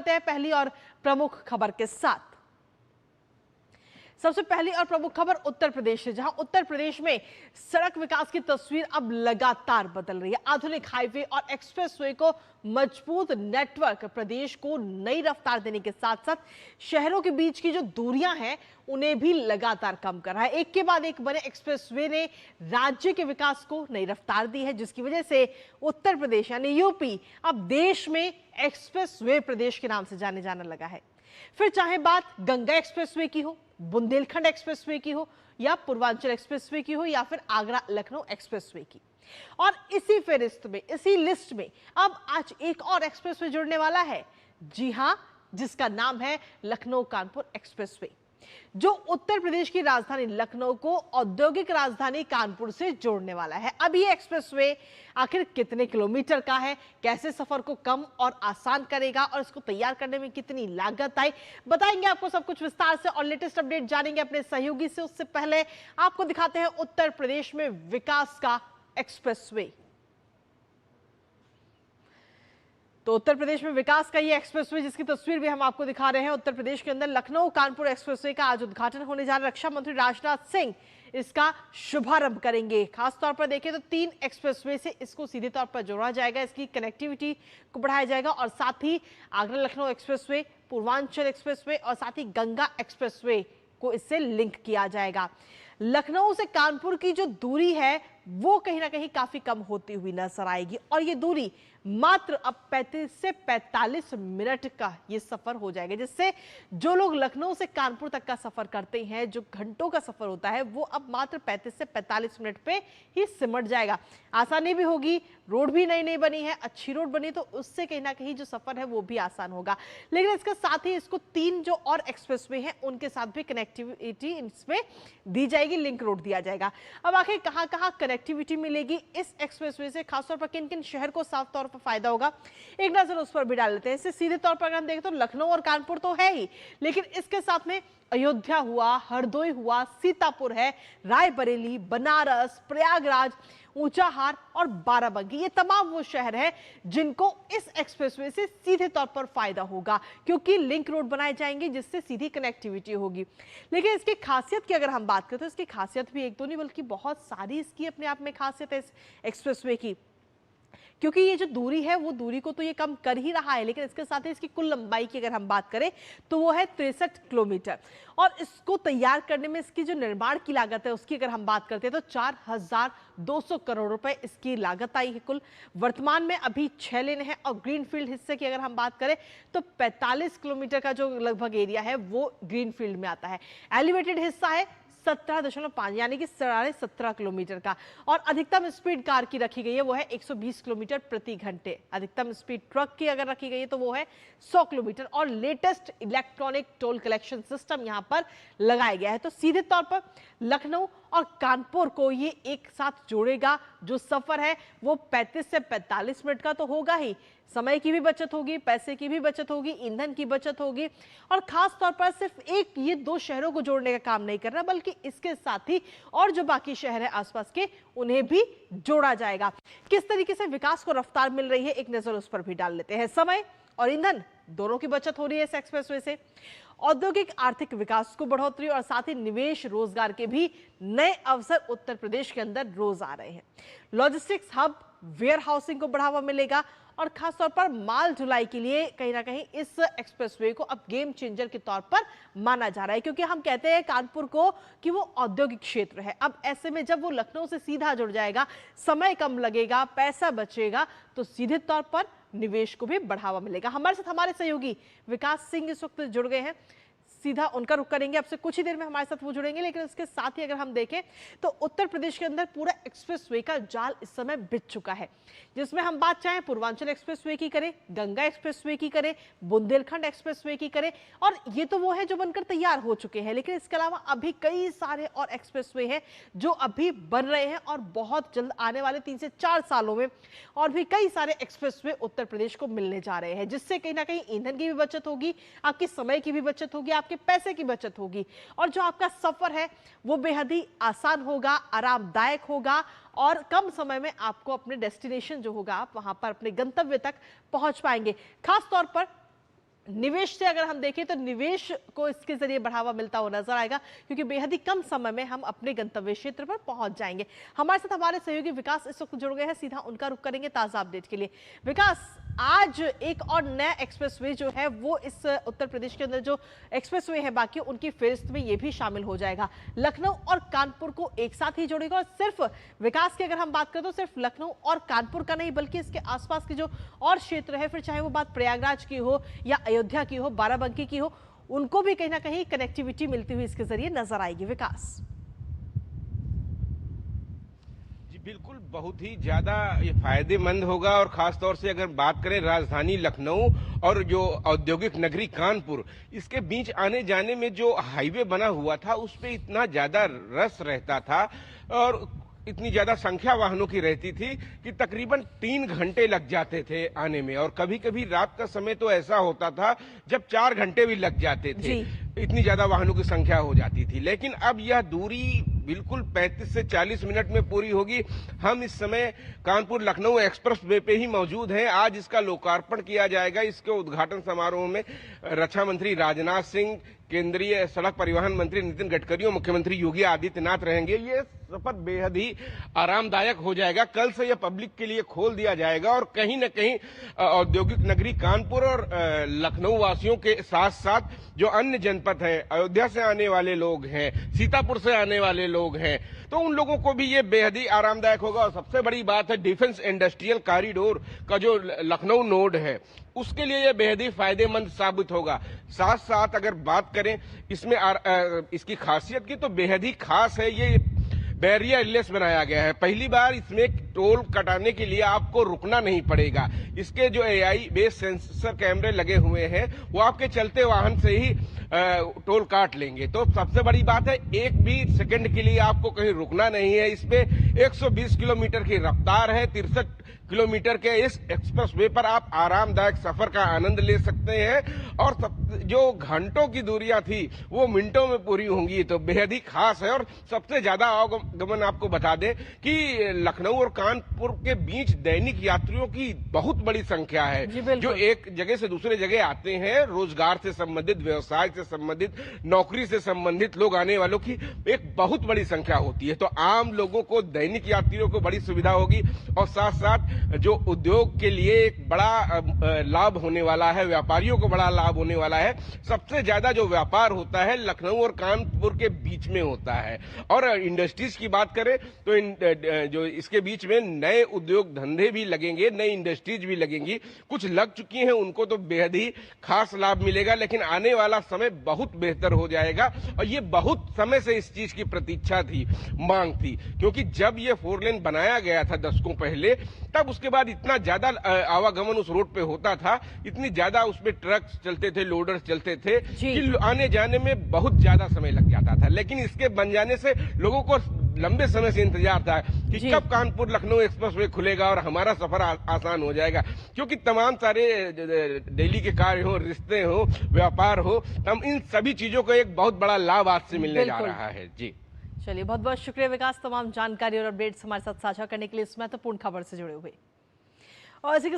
करते हैं पहली और प्रमुख खबर के साथ। सबसे पहली और प्रमुख खबर उत्तर प्रदेश से, जहां उत्तर प्रदेश में सड़क विकास की तस्वीर अब लगातार बदल रही है। आधुनिक हाईवे और एक्सप्रेसवे को मजबूत नेटवर्क प्रदेश को नई रफ्तार देने के साथ साथ शहरों के बीच की जो दूरियां हैं उन्हें भी लगातार कम कर रहा है। एक के बाद एक बने एक्सप्रेसवे ने राज्य के विकास को नई रफ्तार दी है, जिसकी वजह से उत्तर प्रदेश यानी यूपी अब देश में एक्सप्रेसवे प्रदेश के नाम से जाने जाने लगा है। फिर चाहे बात गंगा एक्सप्रेसवे की हो, बुंदेलखंड एक्सप्रेसवे की हो, या पूर्वांचल एक्सप्रेसवे की हो, या फिर आगरा लखनऊ एक्सप्रेसवे की। और इसी फहरिस्त में, इसी लिस्ट में अब आज एक और एक्सप्रेसवे जुड़ने वाला है। जी हां, जिसका नाम है लखनऊ कानपुर एक्सप्रेसवे, जो उत्तर प्रदेश की राजधानी लखनऊ को औद्योगिक राजधानी कानपुर से जोड़ने वाला है। अब ये एक्सप्रेसवे आखिर कितने किलोमीटर का है, कैसे सफर को कम और आसान करेगा, और इसको तैयार करने में कितनी लागत आई, बताएंगे आपको सब कुछ विस्तार से। और लेटेस्ट अपडेट जानेंगे अपने सहयोगी से। उससे पहले आपको दिखाते हैं उत्तर प्रदेश में विकास का एक्सप्रेसवे। तो उत्तर प्रदेश में विकास का ये एक्सप्रेसवे, जिसकी तस्वीर भी हम आपको दिखा रहे हैं, उत्तर प्रदेश के अंदर लखनऊ कानपुर एक्सप्रेसवे का आज उद्घाटन होने जा रहा है। रक्षा मंत्री राजनाथ सिंह इसका शुभारंभ करेंगे। खास तौर पर देखें तो 3 एक्सप्रेसवे से इसको सीधे तौर पर जोड़ा जाएगा, इसकी कनेक्टिविटी को बढ़ाया जाएगा, और साथ ही आगरा लखनऊ एक्सप्रेसवे, पूर्वांचल एक्सप्रेसवे और साथ ही गंगा एक्सप्रेसवे को इससे लिंक किया जाएगा। लखनऊ से कानपुर की जो दूरी है वो कहीं ना कहीं काफी कम होती हुई नजर आएगी, और ये दूरी मात्र अब 35 से 45 मिनट का ये सफर हो जाएगा, जिससे जो लोग लखनऊ से कानपुर तक का सफर करते हैं, जो घंटों का सफर होता है, वो अब मात्र 35 से 45 मिनट पे ही सिमट जाएगा। आसानी भी होगी, रोड भी नई नई बनी है, अच्छी रोड बनी तो उससे कहीं ना कहीं जो सफर है वो भी आसान होगा। लेकिन इसके साथ ही इसको 3 जो और एक्सप्रेसवे हैं उनके साथ भी कनेक्टिविटी इसमें दी जाएगी, लिंक रोड दिया जाएगा। अब आखिर कहां कहां कनेक्टिविटी मिलेगी इस एक्सप्रेसवे से, खासतौर पर किन किन शहर को साफ तौर पर फायदा होगा, एक नजर उस पर भी डाल लेते हैं। इससे सीधे तौर पर अगर हम देखें तो लखनऊ और कानपुर तो है ही, लेकिन इसके साथ में अयोध्या हुआ, हरदोई हुआ, सीतापुर है, रायबरेली, बनारस, प्रयागराज, ऊंचाहार और बाराबंकी, ये तमाम वो शहर है जिनको इस एक्सप्रेसवे से सीधे तौर पर फायदा होगा, क्योंकि लिंक रोड बनाए जाएंगे जिससे सीधी कनेक्टिविटी होगी। लेकिन इसकी खासियत की अगर हम बात करें तो इसकी खासियत भी एक दो नहीं बल्कि बहुत सारी इसकी अपने आप में खासियत है इस एक्सप्रेसवे की, क्योंकि ये जो दूरी है वो दूरी को तो ये कम कर ही रहा है, लेकिन इसके साथ ही इसकी कुल लंबाई की अगर हम बात करें तो वो है 63 किलोमीटर, और इसको तैयार करने में इसकी जो निर्माण की लागत है उसकी अगर हम बात करते हैं तो 4200 करोड़ रुपए इसकी लागत आई है कुल। वर्तमान में अभी 6 लेन है, और ग्रीनफील्ड हिस्से की अगर हम बात करें तो 45 किलोमीटर का जो लगभग एरिया है वो ग्रीनफील्ड में आता है। एलिवेटेड हिस्सा है 17.5 यानी कि 17.5 किलोमीटर का, और अधिकतम स्पीड कार की रखी गई है वो है 120 किलोमीटर प्रति घंटे। अधिकतम स्पीड ट्रक की अगर रखी गई है तो वो है 100 किलोमीटर, और latest electronic toll collection system यहां पर लगाया गया है। तो सीधे तौर पर लखनऊ और कानपुर को ये एक साथ जोड़ेगा। जो सफर है वो 35 से 45 मिनट का तो होगा ही, समय की भी बचत होगी, पैसे की भी बचत होगी, ईंधन की बचत होगी, और खास तौर पर सिर्फ एक ये 2 शहरों को जोड़ने का काम नहीं कर रहा, बल्कि इसके साथ ही और जो बाकी शहर है आसपास के उन्हें भी जोड़ा जाएगा। किस तरीके से विकास को रफ्तार मिल रही है एक नजर उस पर भी डाल लेते हैं। समय और ईंधन दोनों की बचत हो रही है इस एक्सप्रेसवे से। औद्योगिक आर्थिक विकास को बढ़ोतरी और साथ ही निवेश रोजगार के भी नए अवसर उत्तर प्रदेश के अंदर रोज आ रहे हैं। लॉजिस्टिक्स हब, वेयर हाउसिंग को बढ़ावा मिलेगा, और खासतौर पर माल ढुलाई के लिए कहीं ना कहीं इस एक्सप्रेसवे को अब गेम चेंजर के तौर पर माना जा रहा है, क्योंकि हम कहते हैं कानपुर को कि वो औद्योगिक क्षेत्र है। अब ऐसे में जब वो लखनऊ से सीधा जुड़ जाएगा, समय कम लगेगा, पैसा बचेगा, तो सीधे तौर पर निवेश को भी बढ़ावा मिलेगा। हमारे साथ हमारे सहयोगी विकास सिंह इस वक्त जुड़ गए हैं, सीधा उनका रुख करेंगे। अब से कुछ ही देर में हमारे साथ वो जुड़ेंगे, लेकिन इसके साथ ही अगर हम देखें तो उत्तर प्रदेश के अंदर पूरा एक्सप्रेसवे का जाल इस समय बिछ चुका है, जिसमें हम बात चाहें पूर्वांचल एक्सप्रेसवे की करें, गंगा एक्सप्रेसवे की करें, बुंदेलखंड एक्सप्रेसवे की करें, और ये तो वो है जो बनकर तैयार हो चुके हैं, लेकिन इसके अलावा अभी कई सारे और एक्सप्रेसवे हैं जो अभी बन रहे हैं, और बहुत जल्द आने वाले 3 से 4 सालों में और भी कई सारे एक्सप्रेसवे उत्तर प्रदेश को मिलने जा रहे हैं, जिससे कहीं ना कहीं ईंधन की भी बचत होगी, आपके समय की भी बचत होगी, आपके पैसे की बचत होगी, और जो आपका सफर है वो बेहद ही आसान होगा, आरामदायक होगा, और कम समय में आपको अपने डेस्टिनेशन जो होगा आप वहां पर अपने गंतव्य तक पहुंच पाएंगे। खास तौर पर निवेश से अगर हम देखें तो निवेश को इसके जरिए बढ़ावा मिलता हुआ नजर आएगा, क्योंकि बेहद ही कम समय में हम अपने गंतव्य क्षेत्र पर पहुंच जाएंगे। हमारे साथ हमारे सहयोगी विकास इस वक्त जुड़ गए हैं, सीधा उनका रुख करेंगे ताजा अपडेट के लिए। विकास, आज एक और नया एक्सप्रेसवे जो है वो इस उत्तर प्रदेश के अंदर जो एक्सप्रेसवे है बाकी उनकी फहरिस्त में ये भी शामिल हो जाएगा। लखनऊ और कानपुर को एक साथ ही जोड़ेगा, और सिर्फ विकास की अगर हम बात करें तो सिर्फ लखनऊ और कानपुर का नहीं बल्कि इसके आसपास के जो और क्षेत्र है, फिर चाहे वो बात प्रयागराज की हो या अयोध्या की हो, बाराबंकी की हो, उनको भी कहीं ना कहीं कनेक्टिविटी मिलती हुई इसके जरिए नजर आएगी। विकास बिल्कुल, बहुत ही ज्यादा ये फायदेमंद होगा। और खास तौर से अगर बात करें राजधानी लखनऊ और जो औद्योगिक नगरी कानपुर, इसके बीच आने जाने में जो हाईवे बना हुआ था उस पे इतना ज्यादा रस रहता था और इतनी ज्यादा संख्या वाहनों की रहती थी कि तकरीबन 3 घंटे लग जाते थे आने में, और कभी कभी रात का समय तो ऐसा होता था जब 4 घंटे भी लग जाते थे, इतनी ज्यादा वाहनों की संख्या हो जाती थी। लेकिन अब यह दूरी बिल्कुल 35 से 40 मिनट में पूरी होगी। हम इस समय कानपुर लखनऊ एक्सप्रेस वे पे ही मौजूद हैं। आज इसका लोकार्पण किया जाएगा। इसके उद्घाटन समारोह में रक्षा मंत्री राजनाथ सिंह, केंद्रीय सड़क परिवहन मंत्री नितिन गडकरी और मुख्यमंत्री योगी आदित्यनाथ रहेंगे। ये सफर बेहद ही आरामदायक हो जाएगा। कल से यह पब्लिक के लिए खोल दिया जाएगा और कहीं न कहीं औद्योगिक नगरी कानपुर और लखनऊ वासियों के साथ साथ जो अन्य जनपद हैं, अयोध्या से आने वाले लोग हैं, सीतापुर से आने वाले लोग हैं, तो उन लोगों को भी ये बेहद ही आरामदायक होगा। और सबसे बड़ी बात है, डिफेंस इंडस्ट्रियल कॉरिडोर का जो लखनऊ नोड है उसके लिए ये बेहद ही फायदेमंद साबित होगा। साथ साथ अगर बात करें इसमें इसकी खासियत की, तो बेहद ही खास है। ये बैरियरलेस बनाया गया है। पहली बार इसमें टोल कटाने के लिए आपको रुकना नहीं पड़ेगा। इसके जो एआई बेस सेंसर कैमरे लगे हुए हैं वो आपके चलते वाहन से ही टोल काट लेंगे। तो सबसे बड़ी बात है, एक भी सेकंड के लिए आपको कहीं रुकना नहीं है। इस पे 120 किलोमीटर की रफ्तार है। 63 किलोमीटर के इस एक्सप्रेस वे पर आप आरामदायक सफर का आनंद ले सकते हैं और जो घंटों की दूरियां थी वो मिनटों में पूरी होंगी। तो बेहद ही खास है। और सबसे ज्यादा आवागमन आपको बता दें कि लखनऊ और कानपुर के बीच दैनिक यात्रियों की बहुत बड़ी संख्या है, जो एक जगह से दूसरे जगह आते हैं। रोजगार से संबंधित, व्यवसाय से संबंधित, नौकरी से संबंधित लोग आने वालों की एक बहुत बड़ी संख्या होती है। तो आम लोगों को, दैनिक यात्रियों को बड़ी सुविधा होगी और साथ साथ जो उद्योग के लिए एक बड़ा लाभ होने वाला है, व्यापारियों को बड़ा लाभ होने वाला है। सबसे ज्यादा जो व्यापार होता है लखनऊ और कानपुर के बीच में होता है। और इंडस्ट्रीज की बात करें तो जो इसके बीच में नए उद्योग धंधे भी लगेंगे, नई इंडस्ट्रीज भी लगेंगी। कुछ लग चुकी हैं, उनको तो बेहद ही खास लाभ मिलेगा। लेकिन आने वाला समय बहुत बेहतर हो जाएगा और ये बहुत समय से इस चीज की प्रतीक्षा थी, मांग थी, क्योंकि जब ये 4 लेन बनाया गया था दशकों पहले, तब उसके बाद इतना ज्यादा आवागमन उस रोड पे होता था, इतनी ज्यादा उसमें ट्रक्स चलते थे, लोडर्स चलते थे कि आने जाने में बहुत ज्यादा समय लग जाता था। लेकिन इसके बन जाने से लोगों को लंबे समय से इंतजार था कि कब कानपुर लखनऊ एक्सप्रेसवे खुलेगा और हमारा सफर आसान हो जाएगा। क्योंकि तमाम सारे डेली के कार्य हो, रिश्ते हो, व्यापार हो, हम इन सभी चीजों को एक बहुत बड़ा लाभ आज से मिलने जा रहा है। जी चलिए, बहुत बहुत शुक्रिया विकास, तमाम जानकारी और अपडेट्स हमारे साथ साझा करने के लिए इस महत्वपूर्ण खबर से जुड़े हुए। और